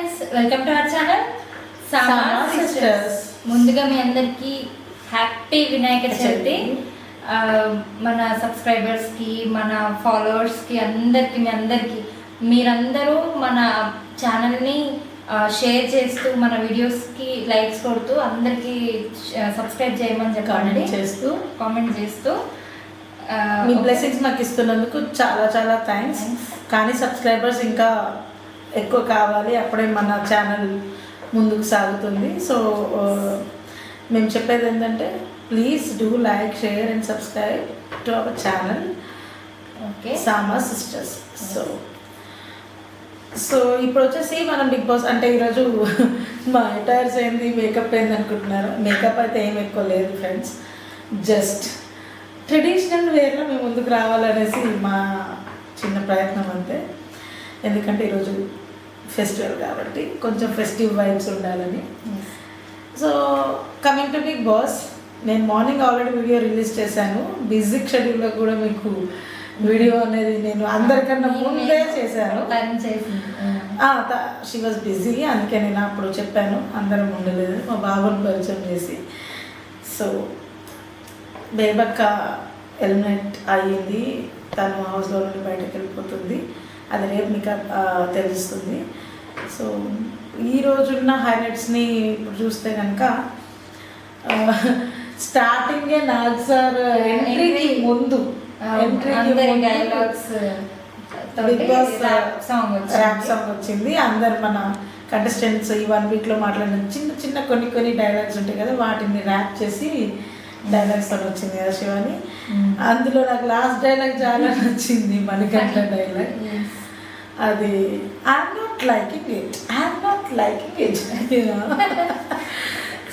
Friends, welcome to our channel Sama sisters. ముందుగా మీ అందరికీ happy Vinayaka Chavithi. మన సబ్స్క్రైబర్స్కి, మన ఫాలోవర్స్కి అందరికీ మీరందరూ మన ఛానల్ని షేర్ చేస్తూ, మన వీడియోస్కి లైక్స్ కొడుతూ, అందరికీ సబ్స్క్రైబ్ చేయమని చెప్పండి, కామెంట్ చేస్తూ మీ బ్లెస్సింగ్స్ మాకు ఇస్తున్నందుకు చాలా చాలా థ్యాంక్స్. కానీ సబ్స్క్రైబర్స్ ఇంకా ఎక్కువ కావాలి, అప్పుడే మన ఛానల్ ముందుకు సాగుతుంది. సో మేము చెప్పేది ఏంటంటే, please do like, share and subscribe to our channel Sama sisters. So ఇప్పుడు వచ్చేసి మనం బిగ్ బాస్ అంటే ఈరోజు మా అటైర్స్ ఏంది, మేకప్ ఏంది అనుకుంటున్నారు. మేకప్ అయితే ఏం ఎక్కువ లేదు ఫ్రెండ్స్, జస్ట్ ట్రెడిషనల్ వేర్లో మేము ముందుకు రావాలనేసి మా చిన్న ప్రయత్నం అంతే. ఎందుకంటే ఈరోజు ఫెస్టివల్ కాబట్టి కొంచెం ఫెస్టివ్ వైబ్స్ ఉండాలని. So coming to Bigg Boss, నేను మార్నింగ్ ఆల్రెడీ వీడియో రిలీజ్ చేశాను. బిజీ షెడ్యూల్లో కూడా మీకు వీడియో అనేది నేను అందరికన్నా ముందే చేశాను. షీ వాజ్ బిజీ, అందుకే నేను అప్పుడు చెప్పాను అందరం ఉండలేదు, మా బాబుని పరిచయం చేసి. సో బేబక్క ఎలిమినేట్ అయ్యింది, తను హౌస్లో నుండి బయటకు వెళ్ళిపోతుంది. అది రేపు మీకు తెలుస్తుంది. సో ఈరోజున్న హైలైట్స్ని ఇప్పుడు చూస్తే కనుక స్టార్టింగే నాగ్ సార్ ఎంట్రీకి ముందు బిగ్ బాస్ ర్యాప్ సాంగ్ వచ్చింది. అందరు మన కంటెస్టెంట్స్ ఈ 1 వీక్లో మాట్లాడిన చిన్న చిన్న కొన్ని డైలాగ్స్ ఉంటాయి కదా, వాటిని ర్యాప్ చేసి డైలాగ్స్ అని వచ్చింది కదా శివాని. అందులో నాకు లాస్ట్ డైలాగ్ చాలా నచ్చింది, మణికంఠ డైలాగ్. అది I'm not liking it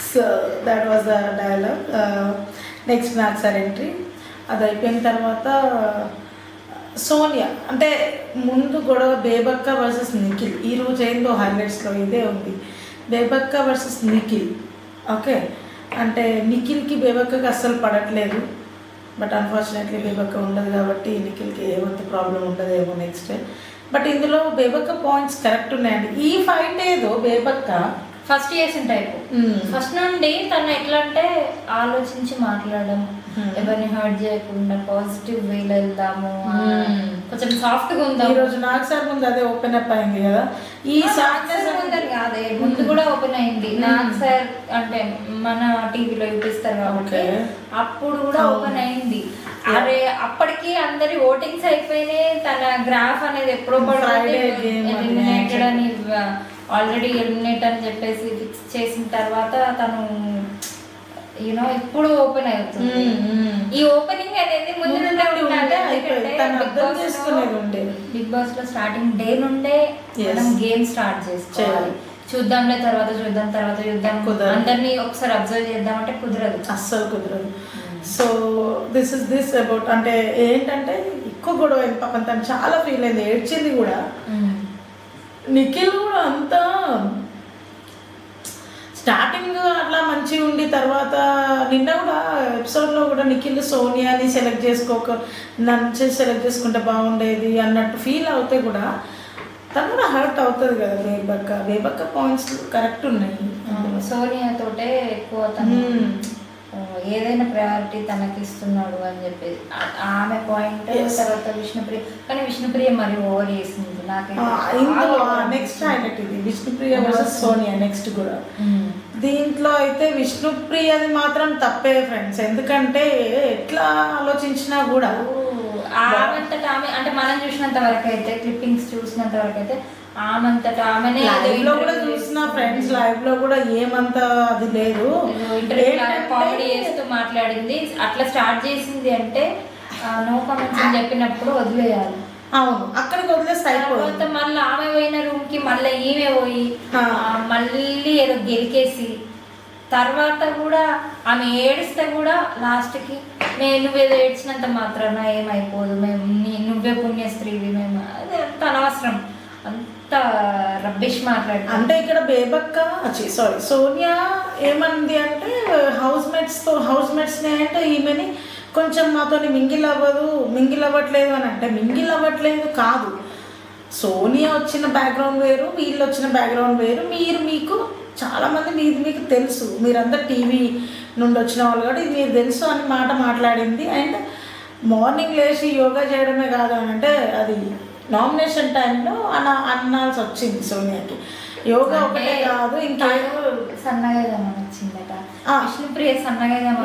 so that was the dialogue. Next Nag sir entry అది అయిపోయిన తర్వాత సోనియా, అంటే ముందు గొడవ బేబక్క వర్సెస్ నిఖిల్. ఈరోజు ఏందో హైలైట్స్లో ఇదే ఉంది, బేబక్క వర్సెస్ నిఖిల్. ఓకే, అంటే నిఖిల్కి బేబక్కకి అస్సలు పడట్లేదు. బట్ అన్ఫార్చునేట్లీ బేబక్క ఉండదు కాబట్టి నిఖిల్కి ఏమంత ప్రాబ్లం ఉండదేమో నెక్స్ట్. బట్ ఇందులో బేబక్క పాయింట్స్ కరెక్ట్ ఉన్నాయండి. ఈ ఫైట్ ఏదో బేబక్క ఫస్ట్ చేసిన టైపు, ఫస్ట్ నుండి తను ఎట్లా అంటే ఆలోచించి మాట్లాడడం, ఎవరిని హర్ట్ చేయకుండా పాజిటివ్ వేలో వెళ్దాము, కొంచెం సాఫ్ట్ గా ఉందాం. ఈరోజు నాగ్ సార్ ముందు అదే ఓపెన్ అప్ అయింది కదా. ఈ కాదే ముందు కూడా ఓపెన్ అయింది. నాగ్ సార్ అంటే మన టీవీలో చూపిస్తారు కాబట్టి అప్పుడు కూడా ఓపెన్ అయింది. అరే అప్పటికి అందరి ఓటింగ్స్ అయిపోయినాయి, తన గ్రాఫ్ అనేది ఎప్పుడో ఎలిమినేటెడ్ అని ఆల్రెడీ ఎలిమినేట్ అని చెప్పేసి ఫిక్స్ చేసిన తర్వాత తను యూనో ఇప్పుడు ఓపెన్ అవుతుంది. ఈ ఓపెనింగ్ అనేది ముందు బిగ్ బాస్ లో స్టార్టింగ్ డే నుండే మనం గేమ్ స్టార్ట్ చేసుకోవాలి. చూద్దాంలే తర్వాత చూద్దాం అందరినీ ఒకసారి అబ్జర్వ్ చేద్దాం అంటే కుదరదు, అస్సలు కుదరదు. So this is this about, అంటే ఏంటంటే ఎక్కువ గొడవ పాపం, తను చాలా ఫీల్ అయింది, ఏడ్చింది కూడా. నిఖిల్ కూడా అంతా స్టార్టింగ్ అట్లా మంచిగా ఉండి తర్వాత నిన్న కూడా ఎపిసోడ్లో కూడా నిఖిల్ సోనియాని సెలెక్ట్ నన్ను సెలెక్ట్ చేసుకుంటే బాగుండేది అన్నట్టు ఫీల్ అవుతే కూడా తను కూడా హర్ట్ అవుతుంది కదా. బేబక్క పాయింట్స్ కరెక్ట్ ఉన్నాయి. సోనియా తోటే ఎక్కువ తను ఏదైనా ప్రయారిటీ తనకి ఇస్తున్నాడు అని చెప్పేసి ఆమె పాయింట్. తర్వాత విష్ణుప్రియ, కానీ విష్ణుప్రియ మరి ఓవర్ చేసింది నాకైతే. నెక్స్ట్ హైలైట్ ఇది విష్ణుప్రియ వర్సెస్ సోనియా నెక్స్ట్ కూడా. దీంట్లో అయితే విష్ణుప్రియది మాత్రం తప్పే ఫ్రెండ్స్, ఎందుకంటే ఎట్లా ఆలోచించినా కూడా ఆమెంతట ఆమె, అంటే మనం చూసినంత వరకు అయితే, క్లిప్పింగ్స్ చూసినంత వరకు అయితే ఆమంతటా ఆమెనే లైవ్ లో కూడా చూసిన ఫ్రెండ్స్, లైవ్ లో కూడా ఏమంత అది లేదు, కామెడీ చేస్తూ మాట్లాడింది. అట్లా స్టార్ట్ చేసింది అంటే నో కామెంట్స్ అని చెప్పినప్పుడు వదిలేయాలి. అవును, అక్కడికి వదిలేస్తే తర్వాత మళ్ళీ ఆమె పోయిన రూమ్ కి మళ్ళీ ఈమె పోయి మళ్ళీ ఏదో గెలికేసి తర్వాత కూడా ఆమె ఏడిస్తే కూడా లాస్ట్కి నువ్వేదో ఏడ్చినంత మాత్రాన ఏమైపోదు, మేము నువ్వే పుణ్యస్త్రీవి, మేము అది అంత అనవసరం, అంత రబ్బిష్ మాట్లాడు. అంటే ఇక్కడ బేబక్క సోనియా ఏమంది అంటే హౌస్ మేట్స్ని అంటే ఈమెని కొంచెం నాతో మింగిల్ అవ్వట్లేదు అని అంటే, మింగిల్ అవ్వట్లేదు కాదు, సోనియా వచ్చిన బ్యాక్గ్రౌండ్ వేరు, వీళ్ళు వచ్చిన బ్యాక్గ్రౌండ్ వేరు. మీకు చాలామంది మీకు తెలుసు, మీరందరు టీవీ నుండి వచ్చిన వాళ్ళు కూడా ఇది మీరు తెలుసు అని మాట మాట్లాడింది. అండ్ మార్నింగ్ లేచి యోగా చేయడమే కాదు అని అంటే అది నామినేషన్ టైంలో అనాల్సి వచ్చింది సోనియాకి. యోగా ఒకటే కాదు, ఇంకా సన్నగా వచ్చిందట విష్ణుప్రియ.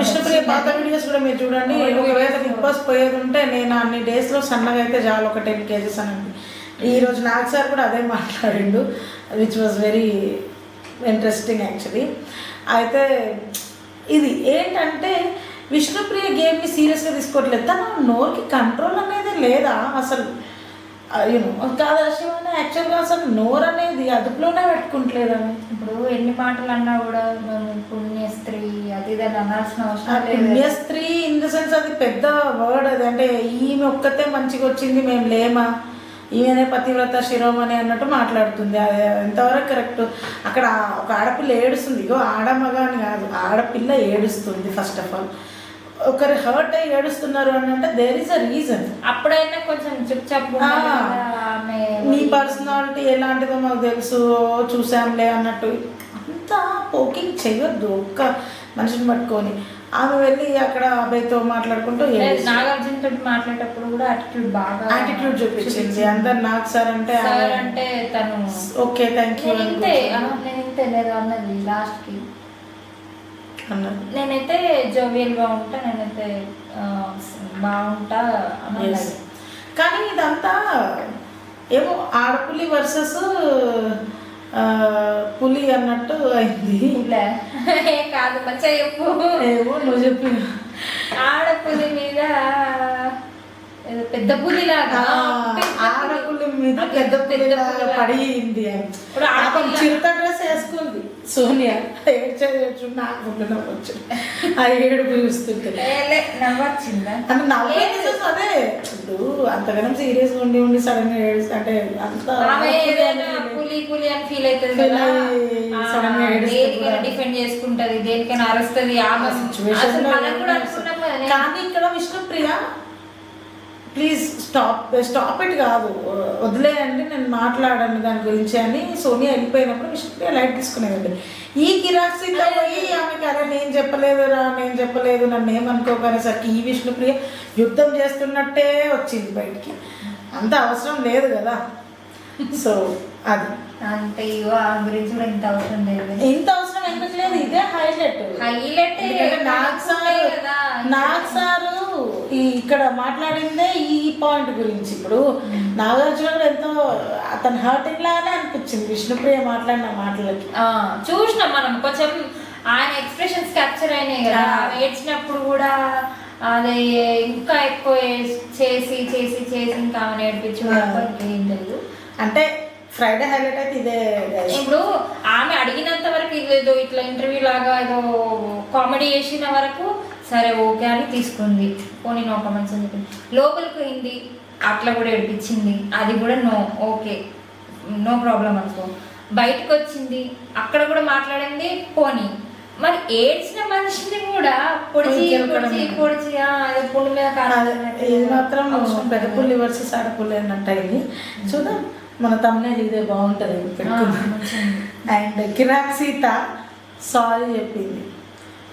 విష్ణుప్రియ పాత వీడియోస్ కూడా మీరు చూడండి. ఒకవేళ బిగ్ బాస్ పోయేది ఉంటే నేను అన్ని డేస్లో సన్నగా అయితే చాలు, ఒక 10 kgs అని. ఈరోజు నాకు సార్ కూడా అదే మాట్లాడిండు, which was very interesting actually. అయితే ఇది ఏంటంటే విష్ణుప్రియ గేమ్ని సీరియస్గా తీసుకోవట్లేదు, తన నోరుకి కంట్రోల్ అనేది లేదా అసలు. యూనో కాదు శివాని, యాక్చువల్గా అసలు నోరు అనేది అదుపులోనే పెట్టుకుంటలేదని. ఇప్పుడు ఎన్ని మాటలు అన్నా కూడా మేము పుణ్యస్త్రీ అది ఇది అని అనాల్సిన అవసరం లేదు. పుణ్యస్త్రీ ఇన్ ద సెన్స్ అది పెద్ద వర్డ్ అది. అంటే ఈమె ఒక్కతే మంచిగా వచ్చింది, మేము లేమా, ఈమెనే పతివ్రత శిరోమణి అన్నట్టు మాట్లాడుతుంది. అది ఎంతవరకు కరెక్ట్? అక్కడ ఒక ఆడపిల్ల ఏడుస్తుంది, ఇగో ఆడమగ అని కాదు, ఆడపిల్ల ఏడుస్తుంది. ఫస్ట్ ఆఫ్ ఆల్ ఒకరు హర్ట్ అయ్యి ఏడుస్తున్నారు అని అంటే దేర్ ఈస్ అ రీజన్. అప్పుడైనా కొంచెం చుప్చాప్ నీ పర్సనాలిటీ ఎలాంటిదో మాకు తెలుసు, చూసాంలే అన్నట్టు అంతా పోకింగ్ చేయొద్దు ఒక్క మనిషిని పట్టుకొని. ఆమె వెళ్ళి అక్కడ అబ్బాయితో మాట్లాడుకుంటూ నాగార్జున తోటి మాట్లాడేటప్పుడు కూడా యాటిట్యూడ్ చూపించింది. అందరు నాకు సార్ అంటే అంటే తను ఓకే థ్యాంక్ యూ ఇంతే లేదు అన్నది లాస్ట్ కి. నేనైతే జోవియల్గా ఉంటా, నేనైతే బాగుంటా అన్నది. కానీ ఇదంతా ఏమో ఆడపులి వర్సెస్ పులి అన్నట్టు అయింది. కాదు మంచిగా చెప్పు. ఏమో నువ్వు చెప్పి ఆడపులి మీద పెద్ద పులిలాగా, ఆడపులి మీద పెద్ద పులిలాగా పడింది. చిరుత డ్రెస్ వేసుకుంది సోనియా, ఏడ్చు నాకు గుండె వచ్చు ఆ ఏడుపు చూస్తుంటే. నవ్వొచ్చిందా అంటే నవ్వేది అదే. ఇప్పుడు అంతగానం సీరియస్గా ఉండి సడన్ గా ఏడుస్తా అంటే అంత పులి పులి అని ఫీల్ అవుతుంది, దేనికైనా డిఫెండ్ చేసుకుంటది, దేనికైనా అరుస్తుంది. కానీ ఇక్కడ విష్ణుప్రియ ప్లీజ్ స్టాప్ ఇట్ కాదు, వదిలేయండి, నేను మాట్లాడాను దాని గురించి అని సోనియా వెళ్ళిపోయినప్పుడు విష్ణుప్రియ లైట్ తీసుకునేదండి. ఈ కిరాక్సీతో పోయి ఆమెకి అరే నేను చెప్పలేదు నన్ను ఏమనుకోకనేసరికి ఈ విష్ణుప్రియ యుద్ధం చేస్తున్నట్టే వచ్చింది బయటికి. అంత అవసరం లేదు కదా. సో అది అంటే గురించి కూడా ఇంత అవసరం లేదు, ఇంత అవసరం ఎందుకు లేదు. ఇదే హైలైట్. నాకు సారు ఇక్కడ మాట్లాడిందే ఈ పాయింట్ గురించి. ఇప్పుడు నాగార్జున కూడా ఎంతో అతను హర్టింగ్ లాగానే అనిపించింది విష్ణుప్రియ మాట్లాడిన మాటలకి. చూసినాం మనం, కొంచెం ఆయన ఎక్స్ప్రెషన్స్ క్యాప్చర్ అయినాయి కదా. ఏడ్చినప్పుడు కూడా అదే ఇంకా ఎక్కువ చేసి చేసి చేసి ఇంకా ఆమె నేర్పించి ఏం తెలియదు. అంటే ఫ్రైడే హైలైట్ అయితే ఇదే. ఇప్పుడు ఆమె అడిగినంత వరకు ఇదేదో ఇట్లా ఇంటర్వ్యూ లాగా ఏదో కామెడీ చేసిన వరకు సరే ఓకే అని తీసుకుంది, పోనీ నో కామెంట్స్ అని చెప్పింది. లోపలికి పోయింది, అట్లా కూడా ఏడిపించింది, అది కూడా ఓకే నో ప్రాబ్లం అనుకో. బయటకు వచ్చింది, అక్కడ కూడా మాట్లాడింది, పోనీ. మరి ఏడ్చిన మనిషిని కూడా పొడిచి పుండు మీద ఇది మాత్రం పెద్ద పుల్లి వర్సెస్ ఆడపుల్లి అన్నట్టు అయింది. చూద్దాం, మన తమ్ముళ్ళు ఇదే బాగుంటుంది పెట్టుకుందాం. అండ్ కిరాక్ సీత సారీ చెప్పింది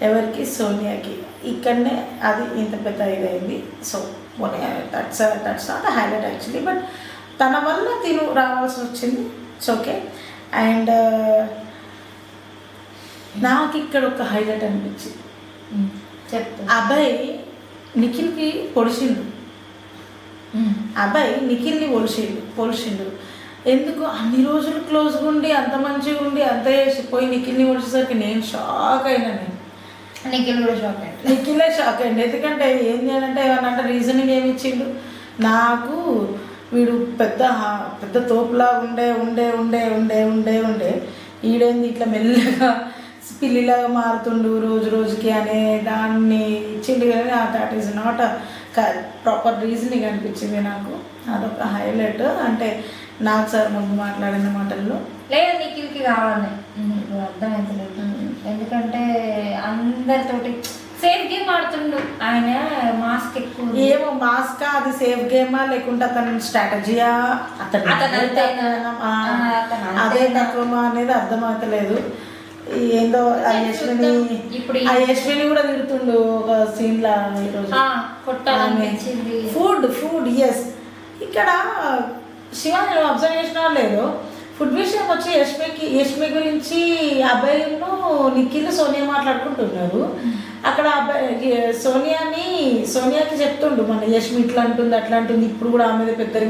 ఎవరికి, సోనియాకి. ఇక్కడనే అది ఇంత పెద్ద ఇదైంది. So that's not highlight actually, but తన వల్ల తిను రావాల్సి వచ్చింది. It's okay. అండ్ నాకు ఇక్కడ ఒక హైలైట్ అనిపించింది. అబ్బాయి నిఖిల్కి పొడిచిండు, అబ్బాయి నిఖిల్ని పొడిచిండు. ఎందుకు అన్ని రోజులు క్లోజ్గా ఉండి అంత మంచిగా ఉండి అంత చేసిపోయి నిఖిల్ని పొడిచేసరికి నేను షాక్ అయినా. నిఖిలే షాక్ అయ్యండి. ఎందుకంటే ఏం చేయాలంటే ఏమన్నా రీజనింగ్ ఏమి ఇచ్చిండు, నాకు వీడు పెద్ద తోపులా ఉండే ఈడేంది ఇట్లా మెల్లగా పిల్లిలాగా మారుతుండు రోజు రోజుకి అనే దాన్ని ఇచ్చిండు. కానీ that is not proper reasoning అనిపించింది నాకు. అదొక హైలైట్. అంటే నాకు సార్ ముందు మాట్లాడిన మాటల్లో లేదు నిఖిల్కి కావాలి, అర్థమవుతలేదు. ఎందుకంటే అందరితోటి సేఫ్ గేమ్ ఆడుతుండు ఆయన, మాస్క్ ఎక్కువ ఏమో మాస్కా అది సేఫ్ గేమా లేకుంటే అతని స్ట్రాటజీయా అదే తత్వమా అనేది అర్థమవుతలేదు. ఏందో ఆ యశ్విని కూడా తిడుతుండు ఒక సీన్ లా ఈరోజు. ఫుడ్ ఎస్. ఇక్కడ శివ నేను అబ్జర్వ్ చేసినా లేదు, ఫుడ్ విషయం వచ్చి యష్మి గురించి అబ్బాయిను నిఖిల్ సోనియా మాట్లాడుకుంటున్నారు. అక్కడ అబ్బాయి సోనియాకి చెప్తుండు మన యష్మి ఇట్లా అంటుంది అట్లా అంటుంది, ఇప్పుడు కూడా ఆమె పెద్దరి.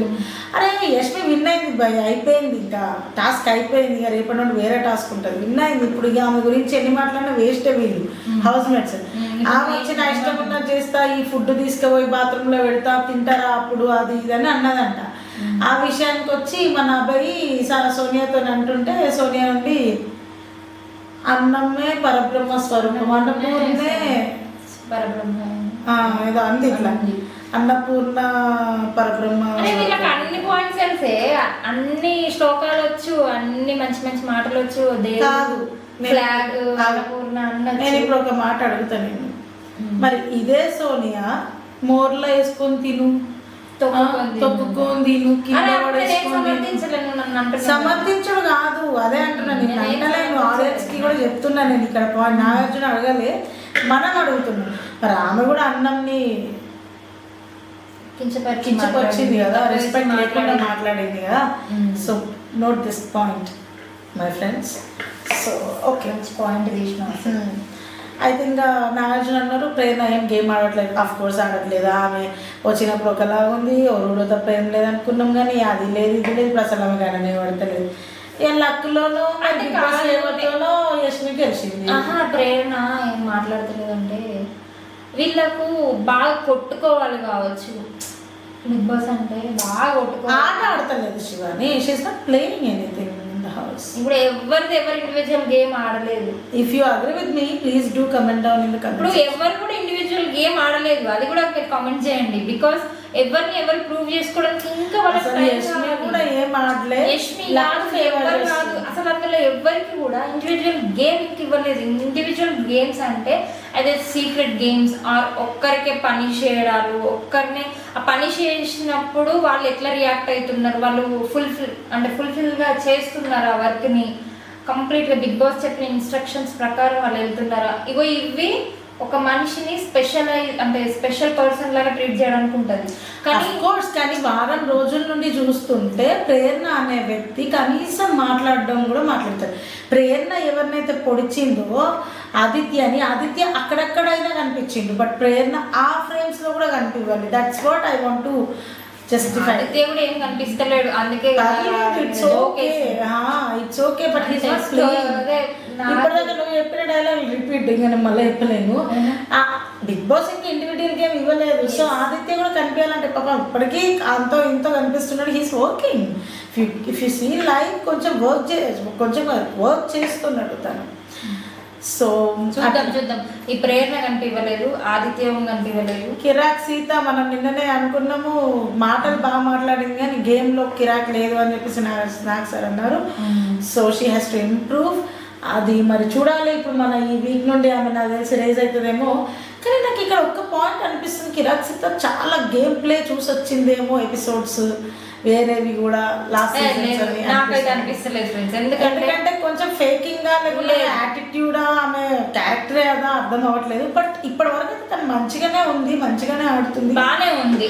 అరే యష్మి విన్ అయింది భయ్, అయిపోయింది, ఇంకా టాస్క్ అయిపోయింది, ఇక రేపటి నుండి వేరే టాస్క్ ఉంటుంది, విన్ అయింది. ఇప్పుడు ఇక ఆమె గురించి ఎన్ని మాట్లాడినా వేస్టే వీళ్ళు హౌస్ మేట్స్. ఆమె వచ్చి నా ఇష్టం ఉన్నది చేస్తా, ఈ ఫుడ్ తీసుకుపోయి బాత్రూంలో పెడతా, తింటారా అప్పుడు అది ఇది అని అన్నదంట. ఆ విషయానికి వచ్చి మన అబ్బాయి సోనియాతో అంటుంటే సోనియా నుండి అన్నమే పరబ్రహ్మ స్వరూపం, అన్నపూర్ణే ఏదో అంది ఇట్లా, అన్నపూర్ణ పరబ్రహ్మ. అన్ని పాయింట్స్ తెలిసే, అన్ని శ్లోకాలు వచ్చు, అన్ని మంచి మంచి మాటలు వచ్చు. కాదు నేను ఇప్పుడు ఒక మాట అడుగుతా నేను, మరి ఇదే సోనియా మోర్లో వేసుకొని తిను, తొక్కుకొని సమర్థించడు కాదు, అదే అంటున్నా నేను. అంటలేను, ఆడియన్స్ కి కూడా చెప్తున్నా నేను. ఇక్కడ నాగార్జున అడగలే, మనం అడుగుతున్నాం. మరి ఆమె కూడా అన్నంని కించపరిచింది కదా, రెస్పెక్ట్ లేకుండా మాట్లాడింది కదా. So note this point my friends. So okay, point తీసిన. అయితే ఇంకా నాగార్జున అన్నారు ప్రేరణ ఏం గేమ్ ఆడట్లేదు. ఆఫ్ కోర్స్ ఆడట్లేదు, ఆమె వచ్చినప్పుడు ఒకలాగా ఉంది, ఎవరు తప్ప ఏం లేదు అనుకున్నాం, కానీ అది లేదు ఇది లేదు, అసలు ఆమె కానీ పడతలేదు. ఇక లక్లోనూ యష్మి గెలిచింది. ప్రేరణ ఏం మాట్లాడతలేదు అంటే వీళ్ళకు బాగా కొట్టుకోవాలి కావచ్చు. బిగ్ బాస్ అంటే బాగా కొట్టుకోవాలి, ఆట ఆడతలేదు Shivani. She's not playing anything in the house. ఇప్పుడు ఎవరు ఇండివిజువల్ గేమ్ ఆడలేదు. If you agree with me please do comment down in the comments. ఇప్పుడు ఎవరు కూడా ఇండివిజువల్ గేమ్ ఆడలేదు, అది కూడా మీరు కామెంట్ చేయండి. బికాస్ ఎవరిని ఎవరు ప్రూవ్ చేసుకోవడానికి ఇంకా కూడా ఏం ఆడలేదు, అసలు అందులో ఎవరికి కూడా ఇండివిజువల్ గేమ్ ఇవ్వలేదు. ఇండివిజువల్ గేమ్స్ అంటే అదే సీక్రెట్ గేమ్స్ ఆర్ ఒక్కరికే పని చేయడాలు, ఒక్కరినే ఆ పని చేసినప్పుడు వాళ్ళు ఎట్లా రియాక్ట్ అవుతున్నారు, వాళ్ళు ఫుల్ఫిల్గా చేస్తున్నారు ఆ వర్క్ని కంప్లీట్గా, బిగ్ బాస్ చెప్పిన ఇన్స్ట్రక్షన్స్ ప్రకారం వాళ్ళు వెళ్తున్నారా. ఇవి ఒక మనిషిని స్పెషల్ పర్సన్ లాగా ట్రీట్ చేయడానికి ఉంటుంది. కానీ వారం రోజుల నుండి చూస్తుంటే ప్రేరణ అనే వ్యక్తి కనీసం మాట్లాడడం కూడా మాట్లాడతారు. ప్రేరణ ఎవరినైతే పొడిచిందో ఆదిత్య అక్కడక్కడైనా కనిపించిండు, బట్ ప్రేరణ ఆ ఫ్రేమ్స్ లో కూడా కనిపించాలి. That's what I want to justify. దేవుడు ఏం కనిపిస్తలేడు, అందుకే it's okay but his not playing. ఇప్పటిదాకా నువ్వు చెప్పిన డైలాగ్ రిపీట్, ఇంకా నేను మళ్ళీ చెప్పలేను. బిగ్ బాస్ ఇంకా ఇండివిజువల్ గేమ్ ఇవ్వలేదు. సో ఆదిత్య కూడా కనిపించాలంటే పాపం ఇప్పటికీ అంతో ఇంతో కనిపిస్తున్నాడు. He's working. If you see life కొంచెం వర్క్ చేస్తున్నాడు తను. సో చూద్దాం. ఈ ప్రేరణ కనిపించలేదు, ఆదిత్యం కనిపించలేదు. కిరాక్ సీత మనం నిన్ననే అనుకున్నాము, మాటలు బాగా మాట్లాడింది కానీ గేమ్లో కిరాక్ లేదు అని చెప్పేసి నాకు సార్ అన్నారు. So she has to improve. అది మరి చూడాలి. ఇప్పుడు మన ఈ వీక్ నుండి ఆమె నాకు తెలిసి రేజ్ అవుతుందేమో. కానీ నాకు ఇక్కడ ఒక్క పాయింట్ అనిపిస్తుంది, కిరాక్ సీత చాలా గేమ్ ప్లే చూసి వచ్చిందేమో ఎపిసోడ్స్ వేరేవి కూడా లాస్ట్ ఎందుకంటే కొంచెం ఫేకింగ్ గా లేకపోతే యాటిట్యూడా ఆమె క్యారెక్టరే కదా అర్థం అవ్వట్లేదు. బట్ ఇప్పటి వరకు అయితే తను మంచిగానే ఉంది, మంచిగానే ఆడుతుంది, బానే ఉంది.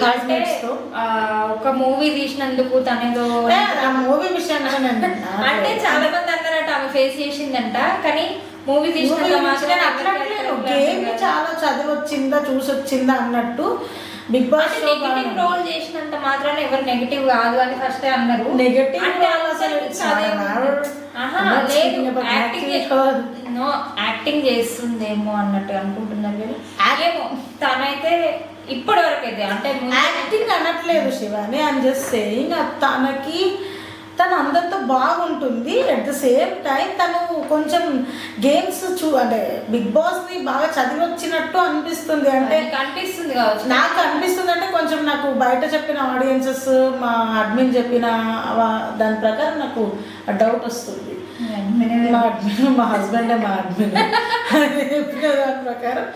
ఒక మూవీ తీసినందుకు తనేదో ఆ మూవీ విషయాన్ని అంటే చాలా మంది అన్నారట ఆమె ఫేస్ చేసిందంట, కానీ మూవీ తీసినంత గేమ్ చాలా చదివి వచ్చిందా చూసి వచ్చిందా అన్నట్టు. బిగ్ బాస్ నెగటివ్ రోల్ చేసినంత మాత్రాన ఎవరు నెగటివ్ కాదు అని ఫస్ట్ అన్నారు. నెగటివ్ యాక్టింగ్ చేస్తుందేమో అన్నట్టు అనుకుంటున్నారు. ఏమో తనైతే ఇప్పటి వరకు అయితే అంటే యాక్టింగ్ అనట్లేదు శివాని, ఐఎమ్ జస్ట్ సేయింగ్ తను అందరితో బాగుంటుంది. అట్ ద సేమ్ టైం తను కొంచెం గేమ్స్ అంటే బిగ్ బాస్ ని బాగా చదివి వచ్చినట్టు అనిపిస్తుంది. అంటే అనిపిస్తుంది నాకు అనిపిస్తుంది అంటే కొంచెం నాకు బయట చెప్పిన ఆడియన్సెస్ మా అడ్మిన్ చెప్పిన దాని ప్రకారం నాకు డౌట్ వస్తుంది. అడ్మిన్ మా హస్బెండే మా అడ్మిన్ చెప్పిన దాని ప్రకారం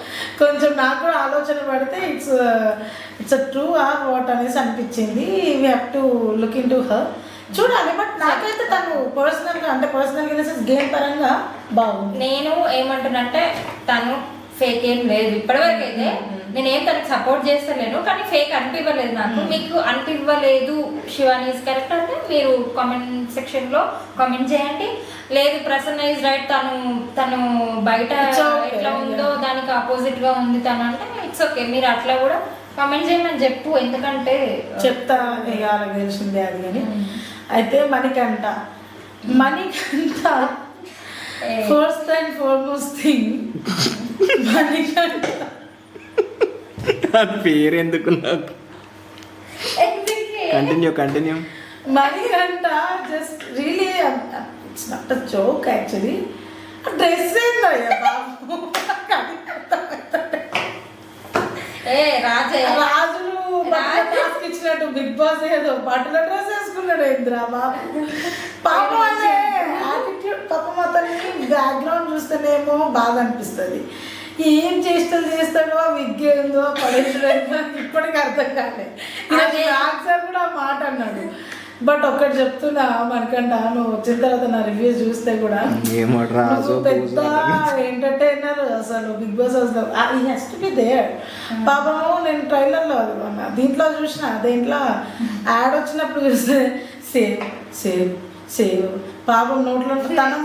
కొంచెం నాకు కూడా ఆలోచన పడితే ఇట్స్ ట్రూ ఆర్ వాట్ అనేసి అనిపించింది. We have to look in to her చూడాలి. బట్ నాకైతే తను పర్సనల్గా అంటే పర్సనల్గా గేమ్ పరంగా బాగుంది. నేను ఏమంటున్నంటే తను ఫేక్ ఏం లేదు ఇప్పటివరకు అయితే. నేనేం తనకి సపోర్ట్ చేస్తలేను, కానీ ఫేక్ అనిపివ్వలేదు నాకు. మీకు అనిపివ్వలేదు శివానీస్ కరెక్ట్ అంటే మీరు కామెంట్ సెక్షన్లో కామెంట్ చేయండి. లేదు ప్రసన్న ఈజ్ రైట్, తను బయట ఎట్లా ఉందో దానికి ఆపోజిట్గా ఉంది తను అంటే ఇట్స్ ఓకే. మీరు అట్లా కూడా కామెంట్ చేయమని చెప్పు, ఎందుకంటే చెప్తా ఇక తెలిసిందే అది. కానీ అయితే Manikanta first and foremost thing Manikanta పేరు ఎందుకు నాకు continue Manikanta just really it's not a joke actually. Dress ఏందయ్యా బాబు, రాజులు ఇచ్చినట్టు బిగ్ బాస్ ఏదో బట్టల డ్రెస్ వేసుకున్నాడు ఏంద్రా బాబు. పాపం అనే యాటిట్యూడ్ పాపం అతన్ని బ్యాక్గ్రౌండ్ చూస్తేనేమో బాగా అనిపిస్తుంది. ఏం చేస్తాడో విగ్ ఏందో పడేసాడో ఇప్పటికీ అర్థం కాలేదు. సార్ కూడా ఆ మాట అన్నాడు. బట్ ఒక్కటి చెప్తున్నా మనకంట, నువ్వు వచ్చిన తర్వాత నా రివ్యూస్ చూస్తే కూడా పెద్ద ఎంటర్టైనర్ అసలు. Bigg Boss he has to be there. పాపము నేను ట్రైలర్లో అన్నా, దీంట్లో చూసిన, దేంట్లో యాడ్ వచ్చినప్పుడు చూస్తే సేవ్ సేవ్ సేవ్ పాపం నోట్లో తనం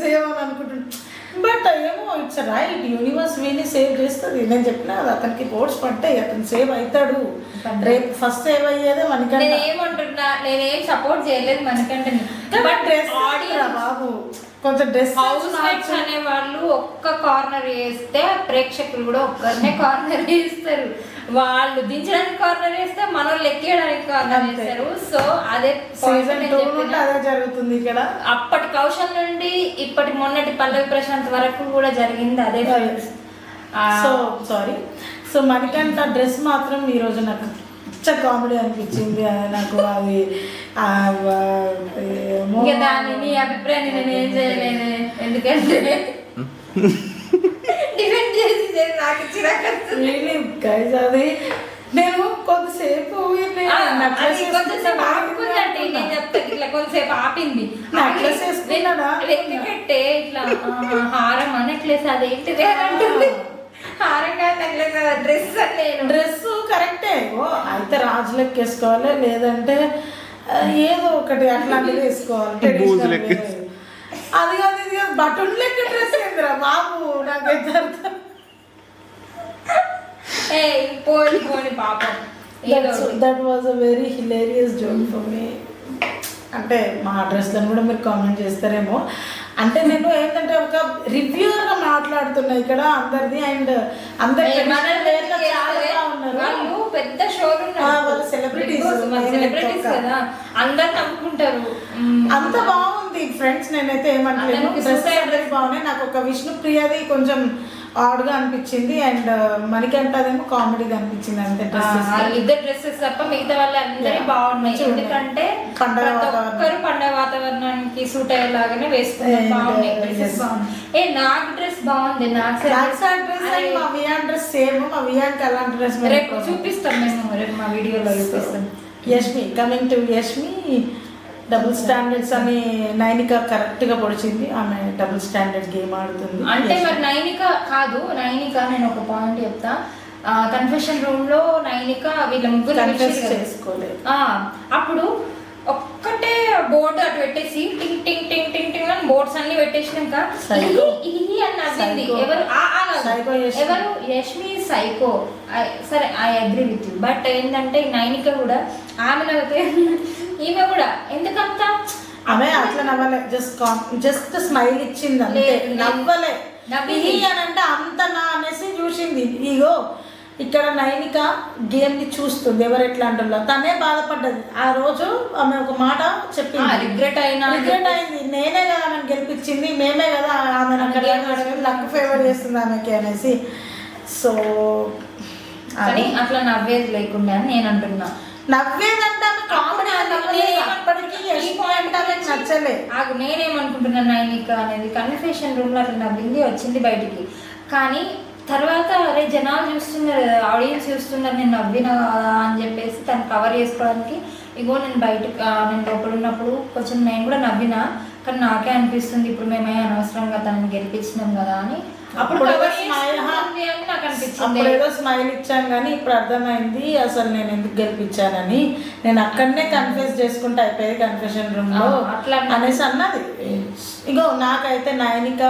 సేవ్ అని అనుకుంటున్నాను. బట్ ఏమో ఇట్స్ రైట్, యూనివర్స్ వీని సేవ్ చేస్తుంది. నేను చెప్పిన అతనికి ఓట్స్ పట్టాయి, అతను సేవ్ అవుతాడు. రేపు ఫస్ట్ సేవ్ అయ్యేదే మనకంటే. నేనేమంటున్నా, నేనేం సపోర్ట్ చేయలేదు మనకంటే. బట్ బాబు కొంచెం డ్రెస్ హౌస్ మేట్స్ అనే వాళ్ళు ఒక్క కార్నర్ వేస్తే ప్రేక్షకులు కూడా ఒక్కరినే కార్నర్ వేస్తారు. వాళ్ళు దించడానికి కార్నర్ వేస్తే మన వాళ్ళు ఎక్కేయడానికి కార్నర్ వేస్తారు. సో అదే అదే జరుగుతుంది ఇక్కడ. అప్పటి కౌశల్ నుండి ఇప్పటి మొన్నటి పల్లవి ప్రశాంత్ వరకు కూడా జరిగింది అదే. So sorry. So Manikanta dress మాత్రం ఈరోజు నాకు కామెడీ అనిపించింది నాకు. అది దాని నీ అభిప్రాయాన్ని నేను ఏం చేయలేను, ఎందుకంటే డిఫెండ్ చేసి నాకు అది నేను కొంతసేపు ఆపుకుందండి. నేను చెప్తా ఇట్లా కొంతసేపు ఆపింది. వెతికెట్టే ఇట్లా హారం నెక్లెస్ అదేంటిది అంటుంది. హారం కాదు నెక్లెస్, డ్రెస్ నేను డ్రెస్ కరెక్టే. అయితే రాజులెక్క వేసుకోవాలి, లేదంటే ఏదో ఒకటి అట్లాంటిది వేసుకోవాలి. అది కాదు ఇది కాదు, బటన్ లెక్క డ్రెస్ ఏందిరా బాబు నాకైతే అర్థం. పోని పాపం. That was a very hilarious joke for me. అంటే మా డ్రెస్లను కూడా మీరు కామెంట్ చేస్తారేమో. అంటే నేను ఏంటంటే ఒక రివ్యూగా మాట్లాడుతున్నా ఇక్కడ అందరిది. అండ్ అందరు వాళ్ళు పెద్ద షోలు సెలబ్రిటీస్ కదా, అందరు నమ్ముకుంటారు. అంత బాగుంది ఫ్రెండ్స్. నేనైతే ఏమంటలేను, డ్రెస్సెస్ అందరికి బాగున్నాయి. నాకు ఒక విష్ణుప్రియది కొంచెం ఆడ్గా అనిపించింది, అండ్ మణికంఠదేమో కామెడీగా అనిపించింది. అంతే ఇద్దరు డ్రెస్సెస్ తప్ప మిగతా వాళ్ళు అందరి బాగున్నాయి. ఎందుకంటే ఒక్కరు పండగ వాతావరణానికి సూట్ అయ్యేలాగానే వేసుకున్నారు. బాగున్నాయి డ్రెస్సెస్, బాగున్నాయి. నాకు డ్రెస్ బాగుంది. మా వియాన్ డ్రెస్ సేమ్. మా వియాన్కి అలాంటి డ్రెస్ రేపు చూపిస్తాం మేము, రేపు మా వీడియోలో చూపిస్తాం. Yashmi, coming to Yashmi, double standards అని నైనిక కరెక్ట్గా పొడిచింది. ఆమె డబుల్ స్టాండర్డ్ గేమ్ ఆడుతుంది. అంటే మరి నైనిక కాదు, నైనిక నేను ఒక పాయింట్ చెప్తా. కన్ఫెషన్ రూమ్ లో నైనిక వీళ్ళ ముగ్గురు చేసుకోలేదు. అప్పుడు ఒక్కటే బోర్డు అటు పెట్టేసి టింగ్ టింగ్ టింగ్ టింగ్ టింగ్ అని బోర్డ్స్ అన్ని పెట్టేసినాక ఇది అని నవ్వింది. ఎవరు యష్మి సైకో. సరే I agree with you. But ఏంటంటే నైనిక కూడా ఆమె నవ్వుతే ఈమె కూడా ఎందుకంత ఆమె అట్లా నవ్వలే, జస్ట్ స్మైల్ ఇచ్చింది అంతే, నవ్వలే. అని అంటే అంత నా అనేసి చూసింది. ఇగో ఇక్కడ నైనిక గేమ్ని చూస్తుంది, ఎవరు ఎట్లా అంటున్నా తనే బాధపడ్డది. ఆ రోజు ఆమె ఒక మాట చెప్పింది, రిగ్రెట్ అయింది. నేనే కదా ఆమెను గెలిపించింది, మేమే కదా ఆమె లక్ ఫేవర్ చేస్తుంది ఆమెకి అనేసి. సో కానీ అట్లా నవ్వేది లేకుండా నేను అంటున్నా. నవ్వేదంటే ఆమె కామెడీ అప్పటికి నచ్చలే. నేనేమనుకుంటున్నాను నైనిక అనేది కన్ఫెషన్ రూమ్ లో అట్లా నవ్వింది వచ్చింది బయటికి, కానీ తర్వాత అరే జనాలు చూస్తున్నారు కదా, ఆడియన్స్ చూస్తున్నారు నేను నవ్వినా అని చెప్పేసి తను కవర్ చేసుకోవడానికి ఇగో నేను లోపల ఉన్నప్పుడు కొంచెం నేను కూడా నవ్వినా, కానీ నాకే అనిపిస్తుంది ఇప్పుడు మేమే అనవసరంగా తనని గెలిపించినాం కదా అని అప్పుడు నాకు అనిపించింది. ఏదో స్మైల్ ఇచ్చాను కానీ ఇప్పుడు అర్థమైంది అసలు నేను ఎందుకు గెలిపించానని. నేను అక్కడనే కన్ఫ్యూజ్ చేసుకుంటే అయిపోయేది కన్ఫెషన్ రూమ్ లో అనేసి అన్నది. ఇగో నాకైతే Nainika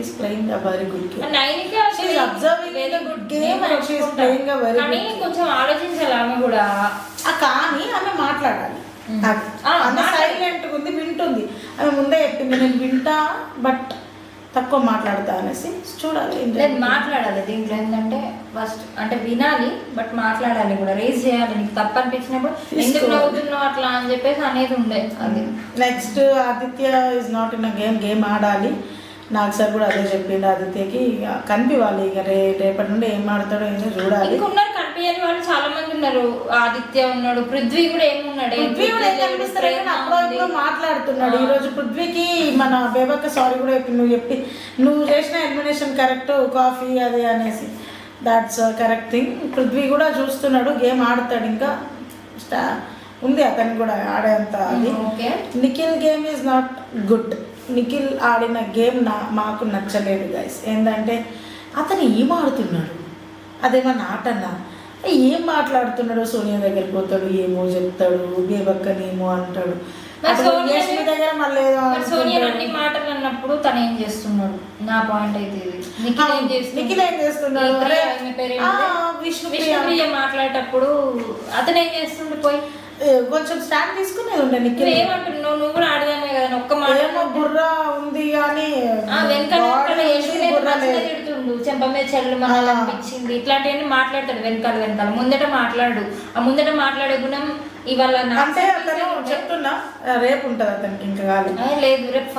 is playing a very good game. Nainika she is observing very good game and she is playing a very good. కొంచెం ఆలోచించాలి ఆమె కూడా, కానీ ఆమె మాట్లాడాలి. ఆమె సైలెంట్ ఉంది, వింటుంది. ఆమె ముందే చెప్పింది నేను వింటా బట్ తక్కువ మాట్లాడతా అనేసి. చూడాలి మాట్లాడాలి దీంట్లో ఏంటంటే ఫస్ట్ అంటే వినాలి బట్ మాట్లాడాలి కూడా, రేజ్ చేయాలి. నీకు తప్పు అనిపించినప్పుడు ఎందుకు నవ్వుతున్నావు అట్లా అని చెప్పేసి అనేది ఉండే. అది next Aditya is not in a game ఆడాలి. నాకు సార్ కూడా అదే చెప్పిండు, ఆదిత్యకి కనిపివ్వాలి ఇక రేపటి నుండి ఏం ఆడతాడో ఏదో చూడాలి. ఉన్నారు కనిపించని వాళ్ళు చాలా మంది ఉన్నారు. ఆదిత్య ఉన్నాడు, పృథ్వీ కూడా ఏమున్నాడు, అప్పుడు మాట్లాడుతున్నాడు. ఈ రోజు పృథ్వీకి మన బేబక్క సారీ కూడా నువ్వు చేసిన ఎలిమినేషన్ కరెక్ట్, కాఫీ అది అనేసి. That's correct thing. పృథ్వీ కూడా చూస్తున్నాడు, గేమ్ ఆడతాడు, ఇంకా ఉంది అతను కూడా ఆడేంత. అది Nikhil game is not good. Nikhil ఆడిన గేమ్ మాకు నచ్చలేదు గైస్. ఏంటంటే అతను ఏం ఆడుతున్నాడు, అదేమన్నా ఆటన్నా, ఏం మాట్లాడుతున్నాడు. సోనియా దగ్గరికి పోతాడు, ఏమో చెప్తాడు, బేబక్కనేమో అంటాడు. దగ్గర మళ్ళీ మాటలు అన్నప్పుడు తను ఏం చేస్తున్నాడు, నా పాయింట్ అయితే నిఖిల్ ఏం చేస్తున్నాడు, విష్ణుప్రియ మాట్లాడేటప్పుడు అతను ఏం చేస్తుండే పోయి కొంచెం స్టాండ్ తీసుకునేది ఉండే. నిఖిల్ ఏమంటున్నావు, నువ్వు కూడా ఆడదానే కదా, ఒక్క మాట బుర్ర ఉంది కానీ తిడుతుండు, చెంప మీద చెల్లు మనల్ని అనిపించింది, ఇట్లాంటివన్నీ మాట్లాడతాడు వెనకాల. ముందట మాట్లాడు, ఆ ముందట మాట్లాడే గుణం ఇవాళ అంటే అతను చెప్తున్నా రేపు ఉంటుంది అతనికి ఇంకా కాదు. లేదు రేపు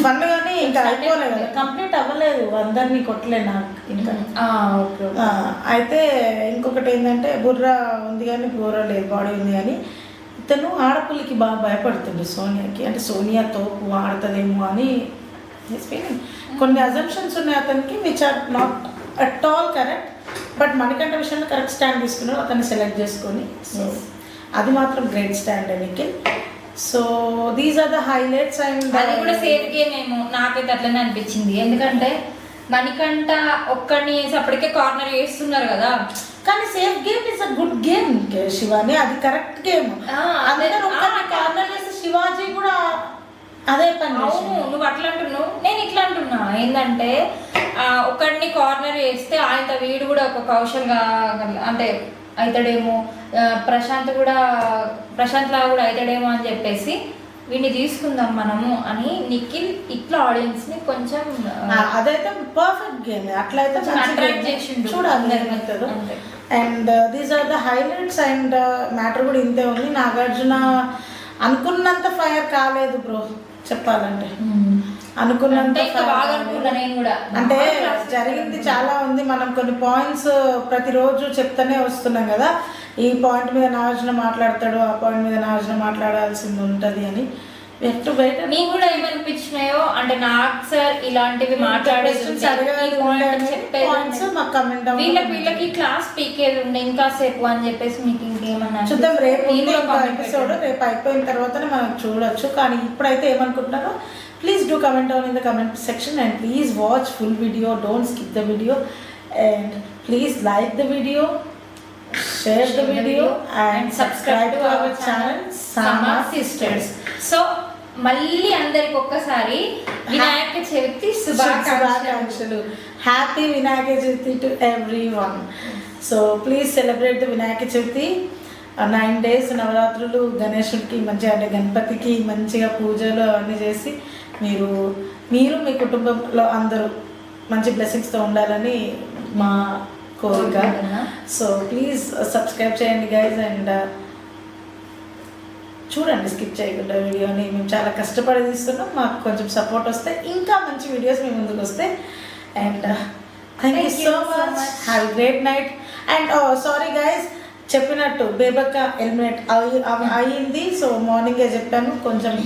ఫన్ కానీ ఇంకా అయిపోలేదు కదా, కంప్లీట్ అవ్వలేదు, అందరినీ కొట్టలే నాకు ఇంకా. అయితే ఇంకొకటి ఏంటంటే బుర్ర ఉంది కానీ బుర్ర లేదు, బాడీ ఉంది కానీ ఇతను ఆడపిల్లకి బాగా భయపడుతుంది సోనియాకి. అంటే సోనియా తోపు ఆడుతుందేమో అని కొన్ని అజంప్షన్స్ ఉన్నాయి అతనికి, which are not at all correct. But Manikanta విషయంలో కరెక్ట్ స్టాండ్ తీసుకున్నాడు అతన్ని సెలెక్ట్ చేసుకొని. సో అది మాత్రం great stand Nikhil. So these are the highlights. And అది కూడా సేఫ్ గేమ్ ఏమో నాకైతే అట్లనే అనిపించింది, ఎందుకంటే మణికంఠ ఒక్కడిని వేసి అప్పటికే కార్నర్ వేస్తున్నారు కదా. కానీ safe game is a good game Shivani, అది కరెక్ట్ గేమ్. అందరూ ఒక్కడిని కార్నర్ వేసి శివాజీ కూడా అదే పని. అవును, నువ్వు అట్లా అంటున్నావు, నేను ఇట్లా అంటున్నా. ఏంటంటే ఒకడిని కార్నర్ వేస్తే ఆయన వీడు కూడా ఒక కౌశల్గా అంటే అవుతాడేమో, ప్రశాంత్ లా కూడా అవుతాడేమో అని చెప్పేసి వీడిని తీసుకుందాం మనము అని నిఖిల్ ఇట్లా ఆడియన్స్ ని కొంచెం అదైతే పర్ఫెక్ట్ గేమ్. అట్లయితే అట్రాక్ట్ చేసిండు చూడాలి. And these are the highlights. And matter కూడా ఇంతే ఉంది. నాగార్జున అనుకున్నంత ఫైర్ కాలేదు బ్రో చెప్పాలంటే. అనుకున్నంత అంటే జరిగింది చాలా ఉంది. మనం కొన్ని పాయింట్స్ ప్రతిరోజు చెప్తానే వస్తున్నాం కదా, ఈ పాయింట్ మీద నాగార్జున మాట్లాడతాడు, ఆ పాయింట్ మీద నాగార్జున మాట్లాడాల్సింది ఉంటుంది అని. నీకు కూడా ఏమనిపించినాయో అంటే నాకు సార్ ఇలాంటివి వీళ్ళకి క్లాస్ పీకేది ఉండే ఇంకా సేపు అని చెప్పేసి మీకు ఇంకేమన్నా చూద్దాం. రేపు ఎపిసోడ్ రేపు అయిపోయిన తర్వాతనే మనం చూడొచ్చు. కానీ ఇప్పుడైతే ఏమనుకుంటున్నారో please do comment down in the comment section. And please watch full video, don't skip the video, and please like the video, share the video and subscribe to our channel Sama Sisters. So మళ్ళీ అందరికి ఒక్కసారి వినాయక చవితి శుభాకాంక్షలు. Happy Vinayaka Chavithi to everyone. So please celebrate the Vinayaka Chavithi. 9 days నవరాత్రులు గణేశుడికి మంచిగా అంటే గణపతికి మంచిగా పూజలు అవన్నీ చేసి మీరు మీ కుటుంబంలో అందరూ మంచి బ్లెస్సింగ్స్తో ఉండాలని మా కోరిక. సో ప్లీజ్ సబ్స్క్రైబ్ చేయండి గైజ్. అండ్ చూడండి స్కిప్ చేయకుండా వీడియోని. మేము చాలా కష్టపడి తీస్తున్నాం, మాకు కొంచెం సపోర్ట్ వస్తే ఇంకా మంచి వీడియోస్ మీ ముందుకు వస్తాయి. And thank you so much. Have a great night. And sorry guys, చెప్పినట్టు బేబక్క ఎలిమినేట్ అయ్యింది. సో మార్నింగే చెప్పాను, కొంచెం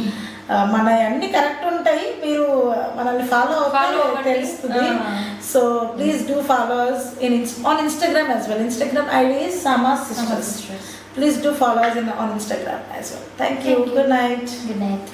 మన అన్ని కరెక్ట్ ఉంటాయి, మీరు మనల్ని ఫాలో అవ్వండి. తెలుస్తుంది. So please do followers on Instagram as well. Instagram ID is Sama's Sisters. Please do follow us on Instagram as well. Thank you. Good night. Good night.